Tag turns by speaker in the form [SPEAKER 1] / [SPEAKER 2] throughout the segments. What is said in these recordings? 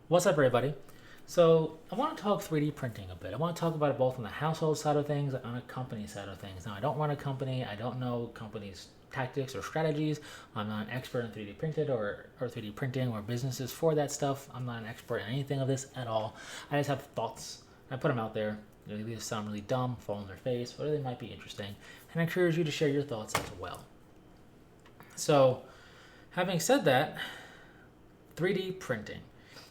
[SPEAKER 1] What's up, everybody? So, I want to talk 3D printing a bit. I want to talk about it both on the household side of things and on a company side of things. Now, I don't run a company, I don't know companies' tactics or strategies. I'm not an expert in 3D printed or 3D printing or businesses for that stuff. I'm not an expert in anything of this at all. I just have thoughts. I put them out there. They either sound really dumb, fall on their face, or they might be interesting. And I encourage you to share your thoughts as well. So, having said that, 3D printing.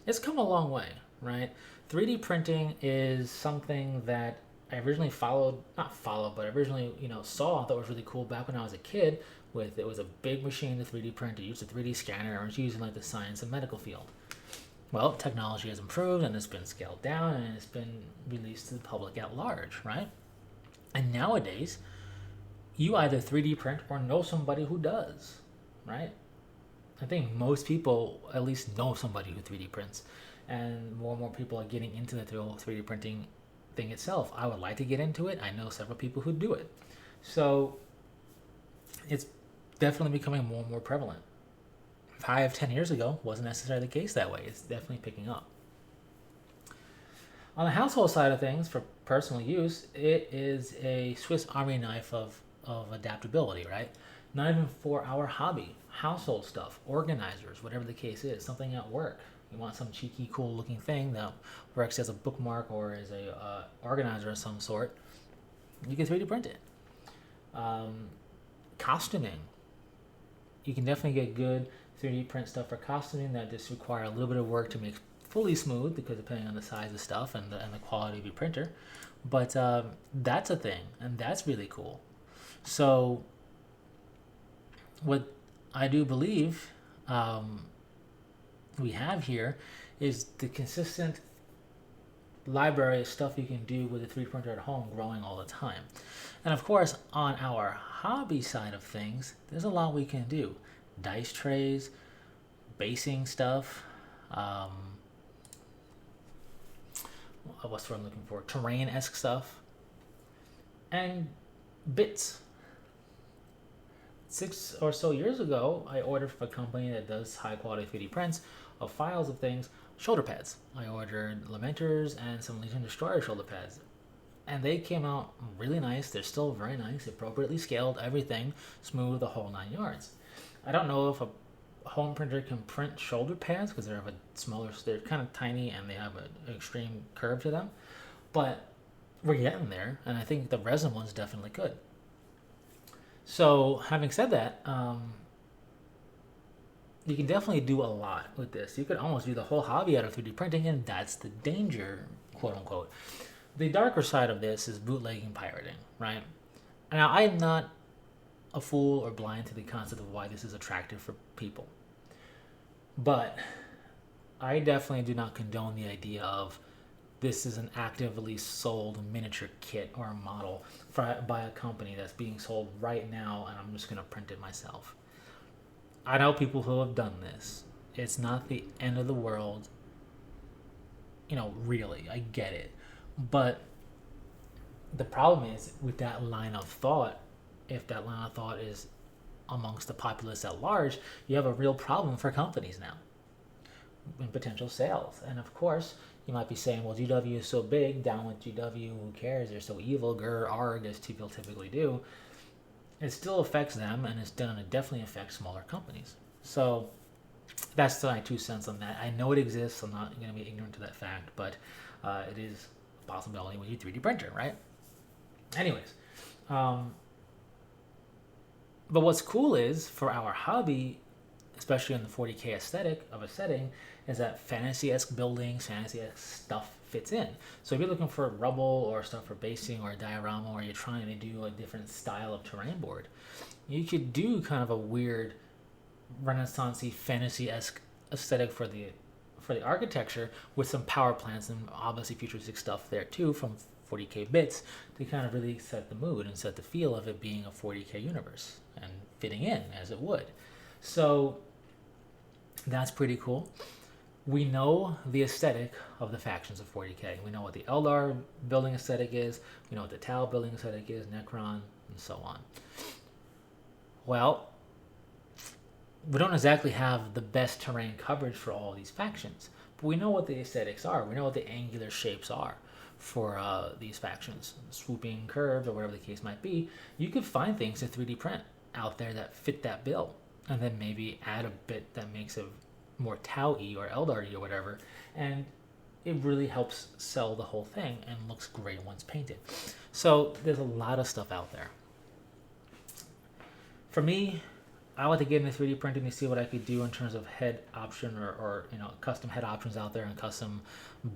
[SPEAKER 1] It's come a long way, right? 3D printing is something that I originally originally, saw, I thought was really cool back when I was a kid. It was a big machine to 3D print. It used a 3D scanner, and it was used in like the science and medical field. Well, technology has improved and it's been scaled down and it's been released to the public at large, right? And nowadays, you either 3D print or know somebody who does, right? I think most people at least know somebody who 3D prints, and more people are getting into the whole 3D printing thing itself. I would like to get into it. I know several people who do it. So it's definitely becoming more and more prevalent. 10 years ago wasn't necessarily the case that way. It's definitely picking up. On the household side of things, for personal use, it is a Swiss Army knife of adaptability, right? Not even for our hobby, household stuff, organizers, whatever the case is, something at work. You want some cheeky, cool looking thing that works as a bookmark or as a organizer of some sort, you can 3D print it. Costuming. You can definitely get good 3D print stuff for costuming that just require a little bit of work to make fully smooth, because depending on the size of stuff and the quality of your printer. But that's a thing, and that's really cool. So what I do believe we have here is the consistent library of stuff you can do with a 3D printer at home growing all the time. And of course, on our hobby side of things, there's a lot we can do. Dice trays, basing stuff, what's the word I'm looking for? Terrain-esque stuff, and bits. 6 or so years ago, I ordered from a company that does high-quality 3D prints of files of things, shoulder pads. I ordered Lamenters and some Legion Destroyer shoulder pads. And they came out really nice. They're still very nice, appropriately scaled, everything, smooth, the whole 9 yards. I don't know if a home printer can print shoulder pads because they're kind of tiny and they have an extreme curve to them. But we're getting there, and I think the resin one's definitely good. So, having said that, you can definitely do a lot with this. You could almost do the whole hobby out of 3D printing, and that's the danger, quote unquote. The darker side of this is bootlegging pirating, right? Now, I'm not a fool or blind to the concept of why this is attractive for people, but I definitely do not condone the idea of this is an actively sold miniature kit or a model by a company that's being sold right now, and I'm just going to print it myself. I know people who have done this. It's not the end of the world. Really, I get it. But the problem is with that line of thought, if that line of thought is amongst the populace at large, you have a real problem for companies now in potential sales. And of course, you might be saying, well, GW is so big, down with GW, who cares? They're so evil, grr, arg, as people typically do. It still affects them, and it definitely affects smaller companies. So that's my 2 cents on that. I know it exists. I'm not going to be ignorant to that fact, but it is a possibility with your 3D printer, right? Anyways, but what's cool is for our hobby, especially in the 40K aesthetic of a setting, is that fantasy-esque buildings, fantasy-esque stuff fits in. So if you're looking for rubble or stuff for basing or a diorama, or you're trying to do a different style of terrain board, you could do kind of a weird Renaissance-y, fantasy-esque aesthetic for the architecture with some power plants and obviously futuristic stuff there too from 40K bits to kind of really set the mood and set the feel of it being a 40K universe and fitting in as it would. So that's pretty cool. We know the aesthetic of the factions of 40K. We know what the Eldar building aesthetic is. We know what the Tau building aesthetic is, Necron, and so on. Well, we don't exactly have the best terrain coverage for all these factions, we know what the aesthetics are. We know what the angular shapes are for these factions, swooping curves or whatever the case might be. You could find things to 3D print out there that fit that bill, and then maybe add a bit that makes it more Tau-y or Eldar-y or whatever, and it really helps sell the whole thing and looks great once painted. So there's a lot of stuff out there. For me, I like to get into 3D printing to see what I could do in terms of head option or custom head options out there and custom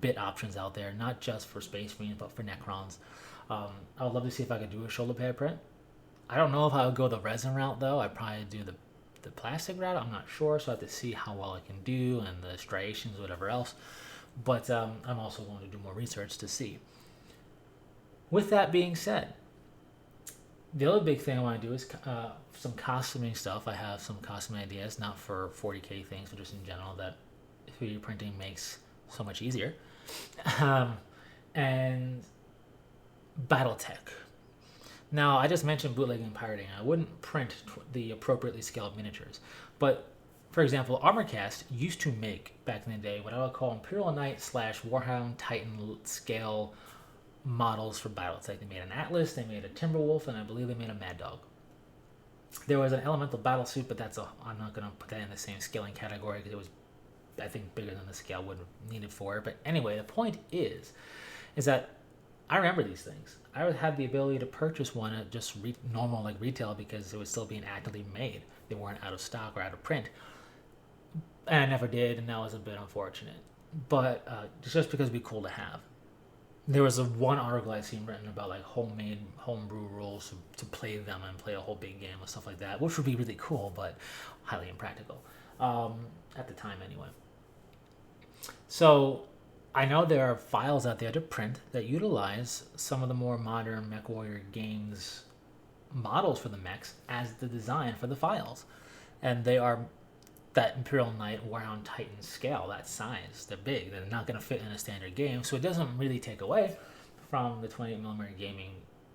[SPEAKER 1] bit options out there, not just for Space Marines but for Necrons. I would love to see if I could do a shoulder pad print. I don't know if I would go the resin route though. I'd probably do the plastic route. I'm not sure, so I have to see how well I can do and the striations, whatever else. But I'm also going to do more research to see. With that being said, the other big thing I want to do is some costuming stuff. I have some costume ideas, not for 40K things, but just in general that 3D printing makes so much easier. And Battletech. Now, I just mentioned bootlegging and pirating. I wouldn't print the appropriately scaled miniatures. But, for example, Armorcast used to make, back in the day, what I would call Imperial Knight / Warhound Titan scale models for Battletech. They made an Atlas, they made a Timberwolf, and I believe they made a Mad Dog. There was an Elemental Battlesuit, but I'm not going to put that in the same scaling category because it was, I think, bigger than the scale would have needed for it. But anyway, the point is that I remember these things. I would have the ability to purchase one at just normal like retail because it was still being actively made. They weren't out of stock or out of print. And I never did, and that was a bit unfortunate. But just because it'd be cool to have. There was one article I'd seen written about like homebrew rules to play them and play a whole big game and stuff like that, which would be really cool, but highly impractical at the time anyway. So I know there are files out there to print that utilize some of the more modern MechWarrior games models for the mechs as the design for the files, and they are that Imperial Knight Warhound Titan scale, that size. They're big. They're not going to fit in a standard game, so it doesn't really take away from the 28mm gaming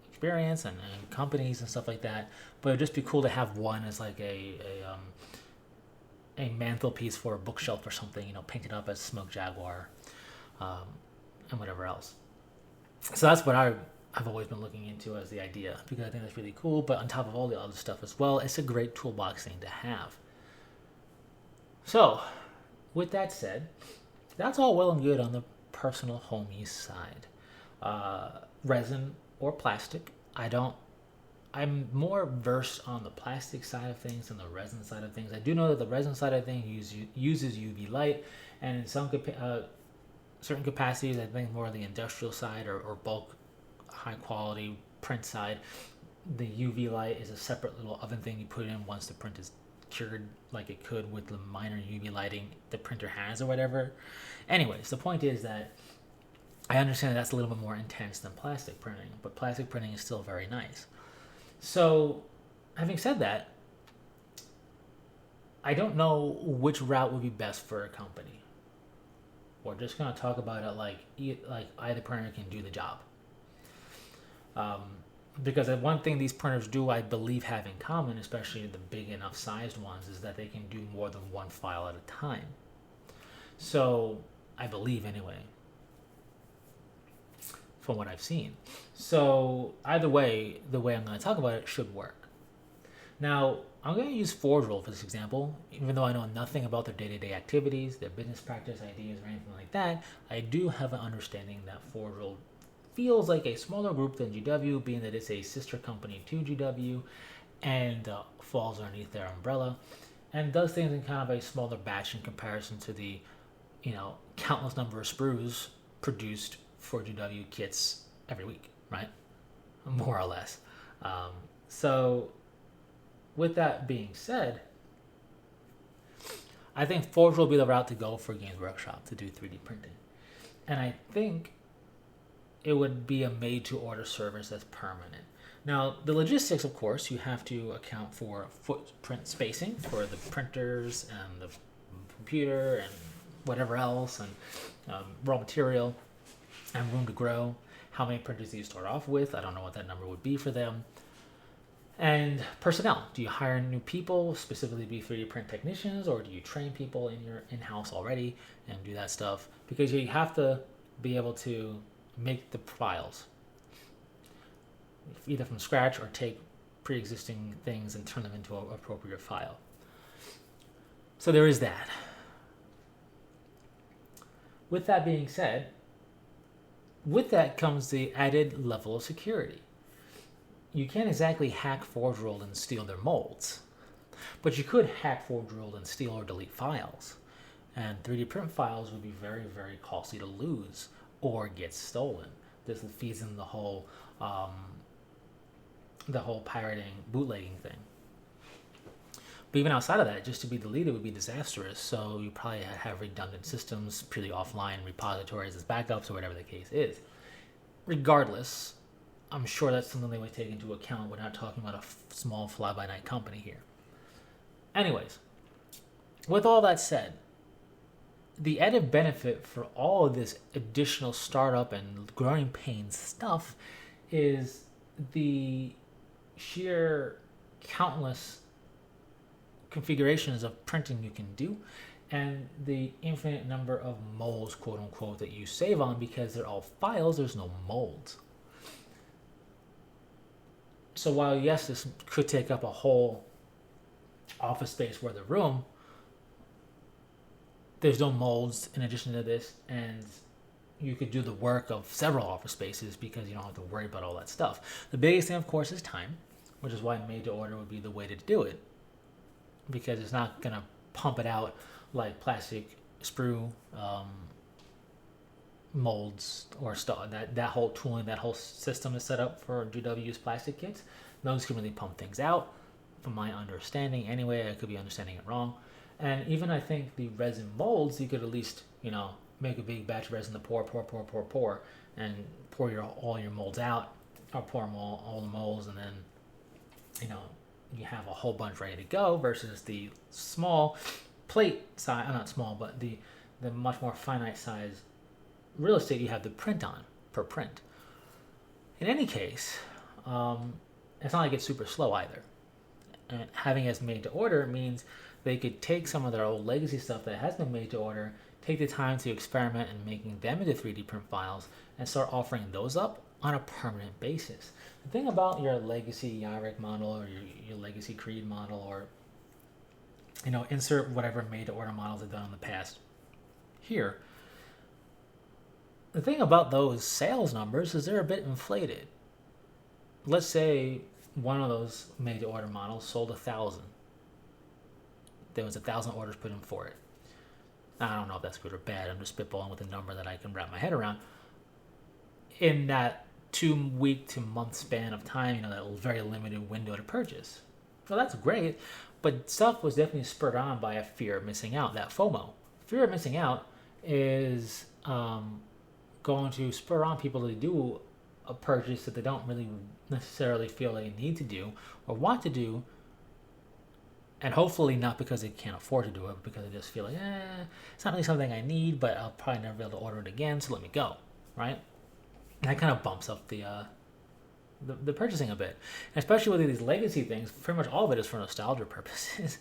[SPEAKER 1] experience and companies and stuff like that. But it'd just be cool to have one as like a mantelpiece for a bookshelf or something, painted up as Smoke Jaguar and whatever else. So that's what I've always been looking into as the idea, because I think that's really cool. But on top of all the other stuff as well, it's a great toolbox thing to have. So, with that said, that's all well and good on the personal homie side. Resin or plastic, I'm more versed on the plastic side of things than the resin side of things. I do know that the resin side of things uses UV light, and in some certain capacities, I think more on the industrial side or bulk high quality print side, the UV light is a separate little oven thing you put in once the print is cured, like it could with the minor UV lighting the printer has or whatever. Anyways, the point is that I understand that's a little bit more intense than plastic printing, but plastic printing is still very nice. So, having said that, I don't know which route would be best for a company. We're just going to talk about it like either printer can do the job. Because one thing these printers do, I believe, have in common, especially the big enough sized ones, is that they can do more than one file at a time. So, I believe anyway, from what I've seen. So, either way, the way I'm going to talk about it should work. Now, I'm going to use ForgeRoll for this example. Even though I know nothing about their day-to-day activities, their business practice ideas, or anything like that, I do have an understanding that ForgeRoll feels like a smaller group than GW, being that it's a sister company to GW and falls underneath their umbrella, and does things in kind of a smaller batch in comparison to the countless number of sprues produced for GW kits every week, right? More or less. So with that being said, I think Forge will be the route to go for Games Workshop to do 3D printing. And I think it would be a made-to-order service that's permanent. Now, the logistics, of course, you have to account for footprint spacing for the printers and the computer and whatever else, and raw material and room to grow. How many printers do you start off with? I don't know what that number would be for them. And personnel. Do you hire new people, specifically be 3D print technicians, or do you train people in your in-house already and do that stuff? Because you have to be able to make the files either from scratch or take pre-existing things and turn them into an appropriate file. So there is that. With that being said, with that comes the added level of security. You can't exactly hack Forge World and steal their molds, but you could hack Forge World and steal or delete files. And 3D print files would be very, very costly to lose or get stolen. This feeds in the whole pirating, bootlegging thing. But even outside of that, just to be deleted would be disastrous. So you probably have redundant systems, purely offline repositories as backups or whatever the case is. Regardless, I'm sure that's something they would take into account. We're not talking about a small fly-by-night company here. Anyways, with all that said, the added benefit for all of this additional startup and growing pains stuff is the sheer countless configurations of printing you can do and the infinite number of molds, quote unquote, that you save on because they're all files, there's no molds. So while, yes, this could take up a whole office space worth of room, there's no molds in addition to this, and you could do the work of several office spaces because you don't have to worry about all that stuff. The biggest thing, of course, is time, which is why made to order would be the way to do it, because it's not going to pump it out like plastic sprue molds or stuff. That whole tooling, that whole system is set up for GW's plastic kits. Those can really pump things out, from my understanding anyway. I could be understanding it wrong. And even I think the resin molds, you could at least, make a big batch of resin to pour, and pour all your molds out, or pour them all the molds, and then, you have a whole bunch ready to go versus the small plate size, not small, but the much more finite size real estate you have to print on per print. In any case, it's not like it's super slow either. And having it made to order means they could take some of their old legacy stuff that has been made to order, take the time to experiment in making them into 3D print files, and start offering those up on a permanent basis. The thing about your legacy Yarrick model or your legacy Creed model, or insert whatever made to order models they've done in the past here, the thing about those sales numbers is they're a bit inflated. Let's say one of those made to order models sold 1,000. There was 1,000 orders put in for it. I don't know if that's good or bad. I'm just spitballing with a number that I can wrap my head around. In that 2-week to month span of time, that very limited window to purchase. Well, that's great, but stuff was definitely spurred on by a fear of missing out, that FOMO. Fear of missing out is going to spur on people to do a purchase that they don't really necessarily feel they need to do or want to do, and hopefully not because they can't afford to do it, but because they just feel like, it's not really something I need, but I'll probably never be able to order it again, so let me go, right? And that kind of bumps up the purchasing a bit, and especially with these legacy things. Pretty much all of it is for nostalgia purposes.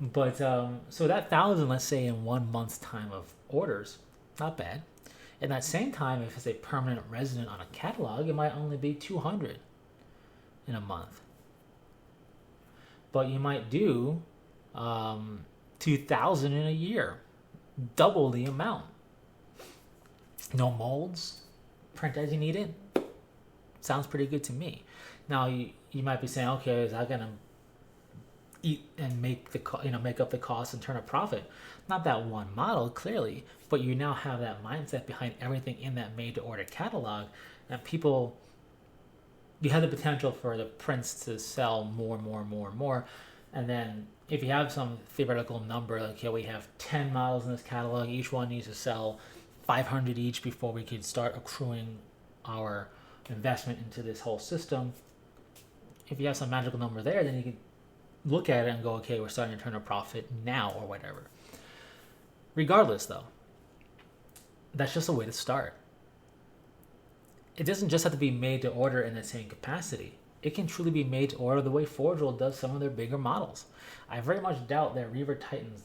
[SPEAKER 1] But so that 1,000, let's say, in 1 month's time of orders, not bad. At that same time, if it's a permanent resident on a catalog, it might only be 200 in a month. But you might do 2,000 in a year, double the amount. No molds, print as you need it. Sounds pretty good to me. Now you might be saying, okay, is that gonna eat and make up the cost and turn a profit? Not that one model, clearly, but you now have that mindset behind everything in that made-to-order catalog, and you have the potential for the prints to sell more, and then if you have some theoretical number, like, we have 10 models in this catalog, each one needs to sell 500 each before we could start accruing our investment into this whole system. If you have some magical number there, then you can look at it and go, okay, we're starting to turn a profit now or whatever. Regardless, though, that's just a way to start. It doesn't just have to be made to order in the same capacity. it can truly be made to order the way Forgel does some of their bigger models. I very much doubt that Reaver Titans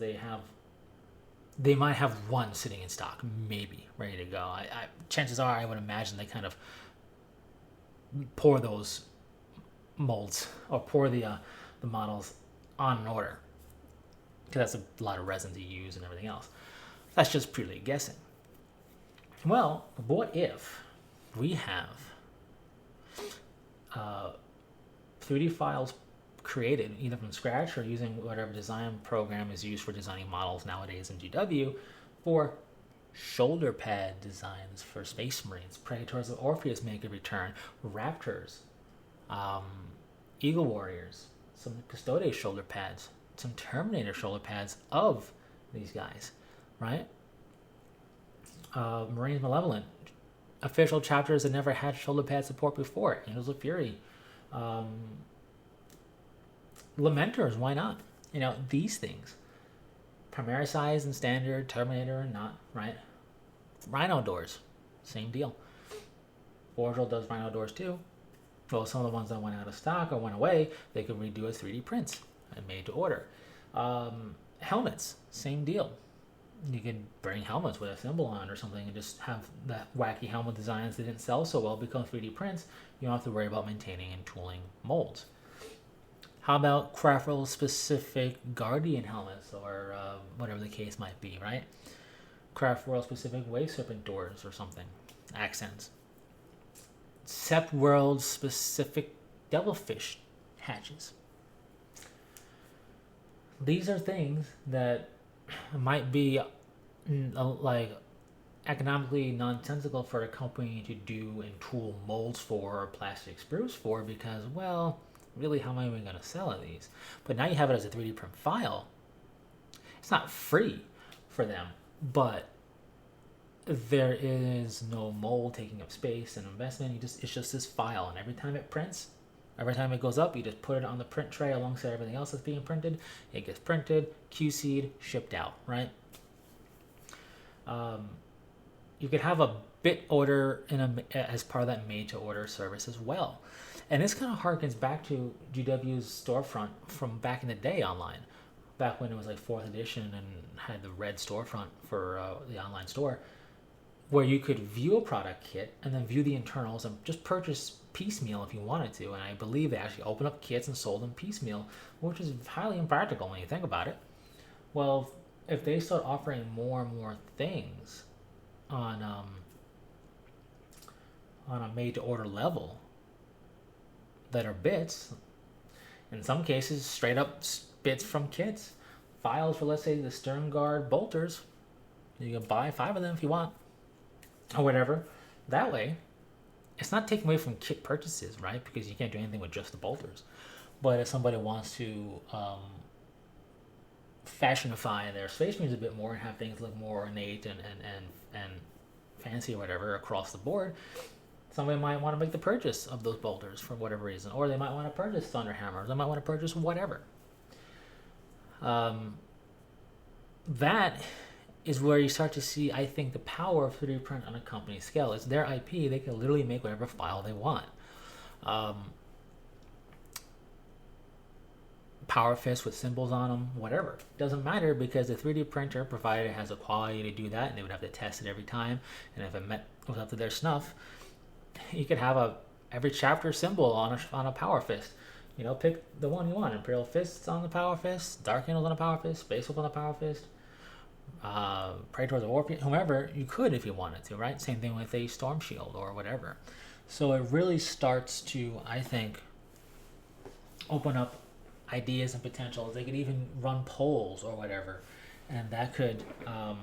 [SPEAKER 1] they might have one sitting in stock, maybe ready to go. Chances are, I would imagine they kind of pour those molds or pour the models on an order, because that's a lot of resin to use and everything else. That's just purely guessing. Well, what if we have 3D files created either from scratch or using whatever design program is used for designing models nowadays in GW for shoulder pad designs for Space Marines? Praetors of Orpheus make a return. Raptors, Eagle Warriors, some Custodes shoulder pads, some Terminator shoulder pads of these guys, right? Marines Malevolent, official chapters that never had shoulder pad support before. Angels of Fury, Lamenters, why not? These things. Primary size and standard, Terminator and not, right? Rhino doors, same deal. Forgel does Rhino doors too. Well, some of the ones that went out of stock or went away, they could redo as 3D prints and made to order. Helmets, same deal. You could bring helmets with a symbol on or something and just have the wacky helmet designs that didn't sell so well become 3D prints. You don't have to worry about maintaining and tooling molds. How about craft world specific Guardian helmets or whatever the case might be, right? Craft world specific Wave Serpent doors or something. Accents. Sept world specific Devilfish hatches. These are things that might be like economically nonsensical for a company to do and tool molds for or plastic sprues for, because, well, really, how am I even going to sell these? But now you have it as a 3D print file. It's not free for them, but there is no mold taking up space and investment. It's just this file, and every time it prints, every time it goes up, you just put it on the print tray alongside everything else that's being printed. It gets printed, QC'd, shipped out, right? You could have a bit order as part of that made-to-order service as well. And this kind of harkens back to GW's storefront from back in the day online, back when it was like 4th edition and had the red storefront for the online store, where you could view a product kit and then view the internals and just purchase piecemeal if you wanted to. And I believe they actually opened up kits and sold them piecemeal, which is highly impractical when you think about it. Well, if they start offering more and more things on a made-to-order level that are bits, in some cases straight up bits from kits, files for, let's say, the Stern Guard bolters, you can buy 5 of them if you want, or whatever. That way, it's not taken away from kit purchases, right? Because you can't do anything with just the bolters. But if somebody wants to fashionify their Space Marines a bit more and have things look more ornate and fancy or whatever across the board, somebody might want to make the purchase of those bolters for whatever reason, or they might want to purchase Thunder Hammers, they might want to purchase whatever. That is where you start to see, I think, the power of 3D print on a company scale. It's their IP. They can literally make whatever file they want. Power fists with symbols on them, whatever. Doesn't matter, because the 3D printer, provided it has the quality to do that, and they would have to test it every time, and if it was up to their snuff, you could have every chapter symbol on a power fist. Pick the one you want. Imperial Fists on the power fist, Dark Angels on the power fist, Space Wolf on the power fist, Praetors of Orpheus, whomever. You could if you wanted to, right? Same thing with a Storm Shield or whatever. So it really starts to, I think, open up ideas and potentials. They could even run polls or whatever, and that could have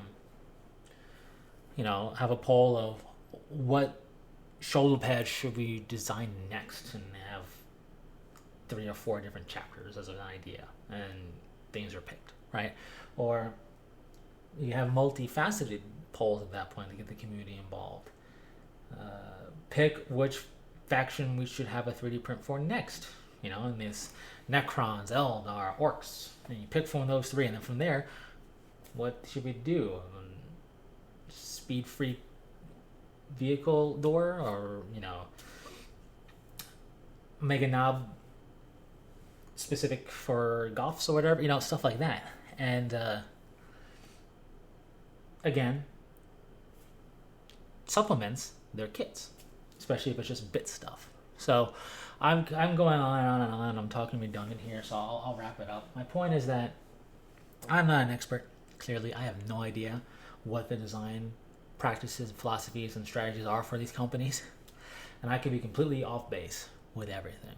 [SPEAKER 1] a poll of what shoulder pads should we design next, and have 3 or 4 different chapters as an idea, and things are picked, right? Or you have multifaceted polls at that point to get the community involved. Pick which faction we should have a 3D print for next, in this Necrons, Eldar, Orcs, and you pick from those 3, and then from there, what should we do? Speed-free vehicle door, or make a knob specific for golfs or whatever, stuff like that. And again, supplements their kits, especially if it's just bit stuff. So I'm going on and on and on. I'm talking redundant here, so I'll wrap it up. My point is that I'm not an expert. Clearly, I have no idea what the design practices, philosophies, and strategies are for these companies, and I could be completely off base with everything.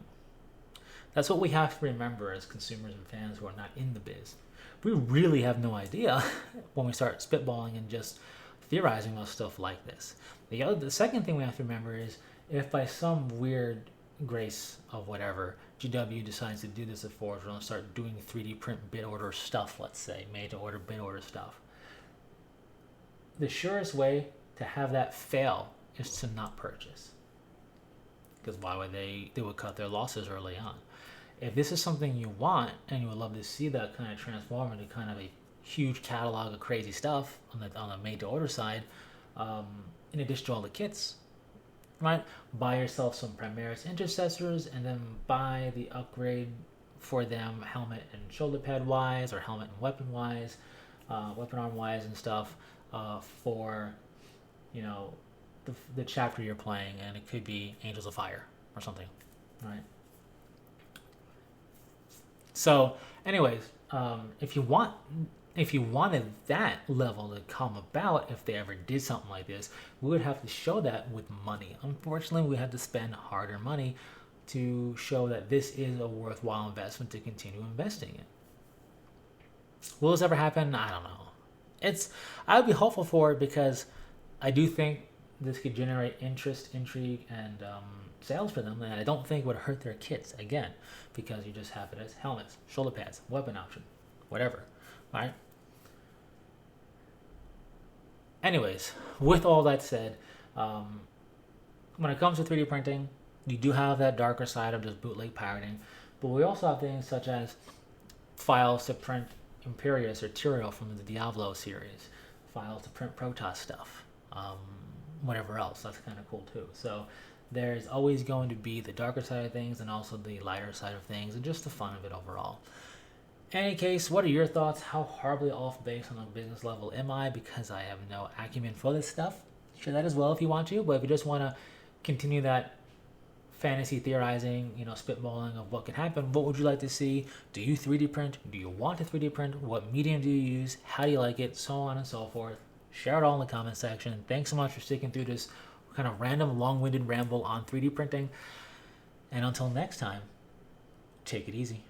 [SPEAKER 1] That's what we have to remember as consumers and fans who are not in the biz. We really have no idea when we start spitballing and just theorizing on stuff like this. The second thing we have to remember is if by some weird grace of whatever, GW decides to do this at Forge and start doing 3D print bid order stuff, let's say, made to order bid order stuff, the surest way to have that fail is to not purchase. Because why would they would cut their losses early on. If this is something you want and you would love to see that kind of transform into kind of a huge catalog of crazy stuff on the made to order side, in addition to all the kits, right? Buy yourself some Primaris intercessors and then buy the upgrade for them helmet and shoulder pad wise, or helmet and weapon wise, weapon arm wise and stuff, for the chapter you're playing, and it could be Angels of Fire or something, right? So, anyways, if you wanted that level to come about, if they ever did something like this, we would have to show that with money. Unfortunately, we had to spend hard-earned money to show that this is a worthwhile investment to continue investing in. Will this ever happen? I don't know. I would be hopeful for it because I do think this could generate interest, intrigue, and sales for them, and I don't think it would hurt their kits, again, because you just have it as helmets, shoulder pads, weapon option, whatever, right? Anyways, with all that said, when it comes to 3D printing, you do have that darker side of just bootleg pirating, but we also have things such as files to print Imperius or Tyrael from the Diablo series, files to print Protoss stuff, whatever else. That's kind of cool too. So there's always going to be the darker side of things and also the lighter side of things and just the fun of it overall. In any case, what are your thoughts? How horribly off base on a business level am I? Because I have no acumen for this stuff. Share that as well if you want to, but if you just want to continue that fantasy theorizing, spitballing of what can happen, what would you like to see? Do you 3D print? Do you want to 3D print? What medium do you use? How do you like it? So on and so forth. Share it all in the comment section. Thanks so much for sticking through this kind of random, long-winded ramble on 3D printing. And until next time, take it easy.